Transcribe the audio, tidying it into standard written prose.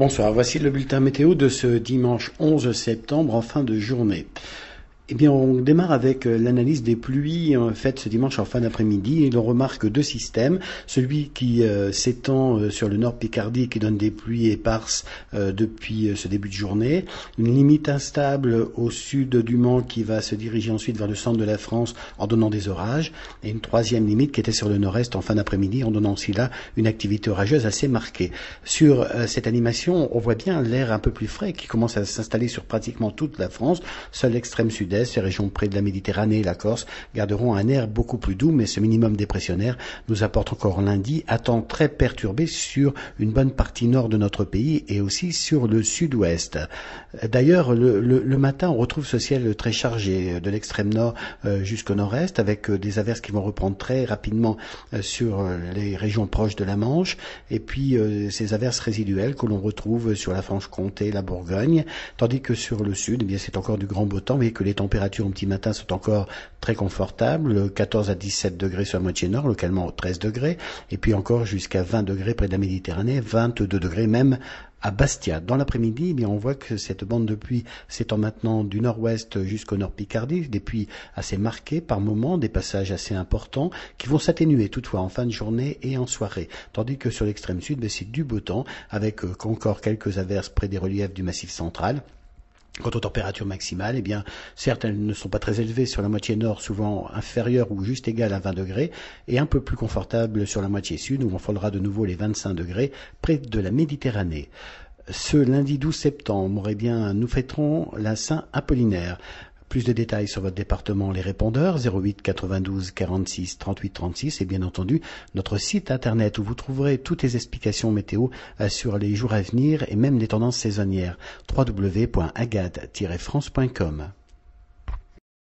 Bonsoir, voici le bulletin météo de ce dimanche 11 septembre en fin de journée. Eh bien, on démarre avec l'analyse des pluies faites ce dimanche en fin d'après-midi et l'on remarque deux systèmes. Celui qui s'étend sur le nord Picardie qui donne des pluies éparses depuis ce début de journée. Une limite instable au sud du Mans qui va se diriger ensuite vers le centre de la France en donnant des orages. Et une troisième limite qui était sur le nord-est en fin d'après-midi en donnant aussi là une activité orageuse assez marquée. Sur cette animation, on voit bien l'air un peu plus frais qui commence à s'installer sur pratiquement toute la France. Seul l'extrême sud-est, ces régions près de la Méditerranée et la Corse garderont un air beaucoup plus doux, mais ce minimum dépressionnaire nous apporte encore lundi un temps très perturbé sur une bonne partie nord de notre pays et aussi sur le sud-ouest. D'ailleurs, le matin, on retrouve ce ciel très chargé de l'extrême nord jusqu'au nord-est, avec des averses qui vont reprendre très rapidement sur les régions proches de la Manche, et puis ces averses résiduelles que l'on retrouve sur la Franche-Comté, la Bourgogne, tandis que sur le sud, eh bien, c'est encore du grand beau temps, mais que les températures au petit matin sont encore très confortables, 14 à 17 degrés sur la moitié nord, localement 13 degrés, et puis encore jusqu'à 20 degrés près de la Méditerranée, 22 degrés même à Bastia. Dans l'après-midi, eh bien, on voit que cette bande de pluie s'étend maintenant du nord-ouest jusqu'au nord Picardie, des pluies assez marquées par moments, des passages assez importants qui vont s'atténuer toutefois en fin de journée et en soirée. Tandis que sur l'extrême sud, c'est du beau temps avec encore quelques averses près des reliefs du Massif central. Quant aux températures maximales, eh bien, certes, elles ne sont pas très élevées sur la moitié nord, souvent inférieures ou juste égales à 20 degrés, et un peu plus confortables sur la moitié sud, où on frôlera de nouveau les 25 degrés près de la Méditerranée. Ce lundi 12 septembre, eh bien, nous fêterons la Saint-Apollinaire. Plus de détails sur votre département, les répondeurs 08 92 46 38 36 et bien entendu notre site internet où vous trouverez toutes les explications météo sur les jours à venir et même les tendances saisonnières www.agad-france.com.